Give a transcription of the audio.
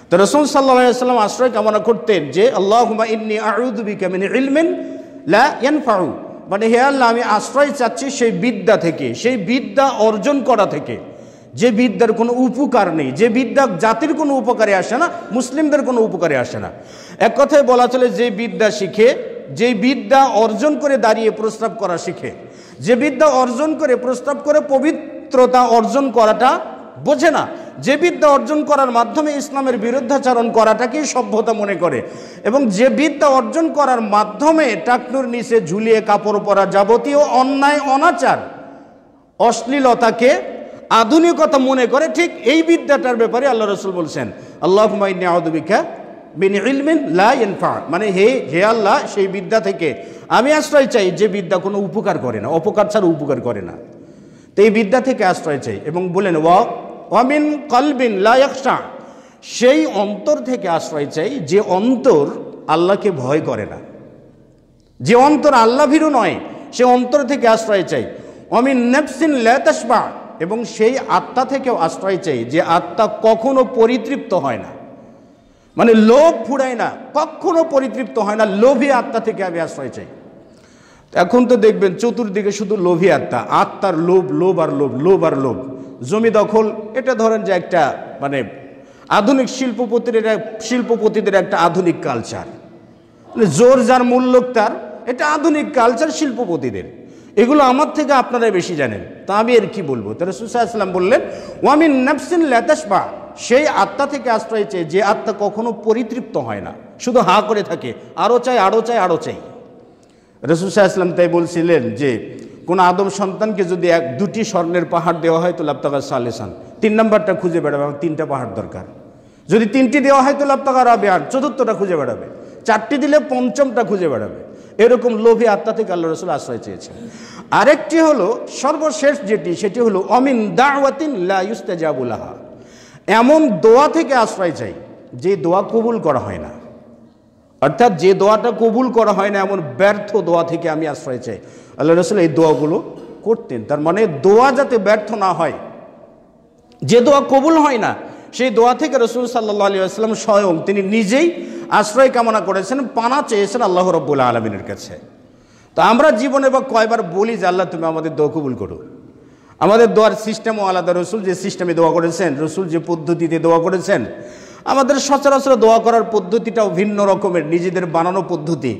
তো রাসূল সাল্লাল্লাহু আলাইহি ওয়াসাল্লাম আশ্রয় কামনা করতেন যে আল্লাহুম্মা ইন্নী আউযু বিকা মিন ইলমিন লা ইয়ানফাউ, মানে হে আল্লাহ আমি আশ্রয় চাচ্ছি সেই বিদ্যা থেকে, সেই বিদ্যা অর্জন করা থেকে যে বিদ্যার কোনো উপকার নেই, যে বিদ্যা জাতির কোনো উপকারে আসে না, মুসলিমদের কোনো উপকারে আসে না। এক কথায় বলা চলে যে বিদ্যা শিখে, যে বিদ্যা অর্জন করে দাঁড়িয়ে প্রস্রাব করা শিখে, যে বিদ্যা অর্জন করে প্রস্রাব করে পবিত্রতা অর্জন করাটা বোঝে না, যে বিদ্যা অর্জন করার মাধ্যমে ইসলামের বিরুদ্ধাচরণ করাটাকেই সভ্যতা মনে করে, এবং যে বিদ্যা অর্জন করার মাধ্যমে টাকনুর নিচে ঝুলিয়ে কাপড় পরা যাবতীয় অন্যায় অনাচার অশ্লীলতাকে আধুনিকতা মনে করে, ঠিক এই বিদ্যাটার ব্যাপারে আল্লাহ রাসূল বলছেন আল্লাহুম্মা ইন্নী আউযু বিকা মিন ইলমিন লা ইয়ানফা, মানে হে আল্লাহ সেই বিদ্যা থেকে আমি আশ্রয় চাই যে বিদ্যা কোনো উপকার করে না, অপকার ছাড়া উপকার করে না। তো এই বিদ্যা থেকে আশ্রয় চাই, এবং বলেন ওয়া মিন কলবিন লা ইয়াখশা, সেই অন্তর থেকে আশ্রয় চাই যে অন্তর আল্লাহকে ভয় করে না, যে অন্তর আল্লাহ ভীরু নয়, সে অন্তর থেকে আশ্রয় চাই। ওয়া মিন নাফসিন লা তাশবা, এবং সেই আত্মা থেকেও আশ্রয় চাই যে আত্মা কখনো পরিতৃপ্ত হয় না, মানে লোভ ফুরায় না, কখনো পরিতৃপ্ত হয় না, লোভী আত্মা থেকে আমি আশ্রয় চাই। এখন তো দেখবেন চতুর্দিকে শুধু লোভী আত্মা, আত্মার লোভ, লোভ আর লোভ, লোভ আর লোভ। জমি দখল, এটা ধরেন যে একটা মানে আধুনিক শিল্পপতিদের একটা আধুনিক কালচার, মানে জোর যার মূল্য তার, এটা আধুনিক কালচার শিল্পপতিদের। এগুলো আমার থেকে আপনারাই বেশি জানেন, তা আমি এর কি বলবো। তো রাসূল সাল্লাল্লাহু আলাইহি ওয়াসাল্লাম বললেন ওয়া মিন নাফসিন লা তাশবা, সেই আত্মা থেকে আশ্রয় চেয়ে যে আত্মা কখনো পরিতৃপ্ত হয় না, শুধু হা করে থাকে, আরো চাই আরো চাই আরো চাই। রাসূল সাল্লাল্লাহু আলাইহি ওয়াসাল্লাম তাই বলছিলেন যে কোন আদম সন্তানকে যদি দুটি স্বর্ণের পাহাড় দেওয়া হয় তো লাবতাগা সালেসান, 3 নম্বরটা খুঁজে বেড়াবে, আমার 3টা পাহাড় দরকার। যদি 3টি দেওয়া হয় তো লাবতাগা রাবিআন, 4টা খুঁজে বেড়াবে। 4টি দিলে 5মটা খুঁজে বেড়াবে। এরকম লোভী আত্মা থেকে আল্লাহ রাসূল আশ্রয় চেয়েছেন। আরেকটি হলো সর্বশেষ যেটি, সেটি হলো অমিন দাওয়াতিন লা ইউস্তাজাবু লাহা, এমন দোয়া থেকে আশ্রয় চাই যে দোয়া কবুল করা হয় না, অর্থাৎ যে দোয়াটা কবুল করা হয় না, এমন ব্যর্থ দোয়া থেকে আমি আশ্রয় চাই। আল্লাহ রাসূল এই দোয়াগুলো করতেন, তার মানে দোয়া যাতে ব্যর্থ না হয়, যে দোয়া কবুল হয় না সেই দোয়া থেকে রাসূল সাল্লাল্লাহু আলাইহি ওয়াসাল্লাম স্বয়ং তিনি নিজেই আশ্রয় কামনা করেছেন, পানা চেয়েছেন আল্লাহ রাব্বুল আলামিনের কাছে। তো আমরা জীবনে বা কয়বার বলি যে আল্লাহ তুমি আমাদের দোয়া কবুল করো। আমাদের দোয়ার সিস্টেমও আলাদা, রসুল যে সিস্টেমে দোয়া করেছেন, রসুল যে পদ্ধতিতে দোয়া করেছেন, আমাদের সচরাচর দোয়া করার পদ্ধতিটাও ভিন্ন রকমের, নিজেদের বানানো পদ্ধতি।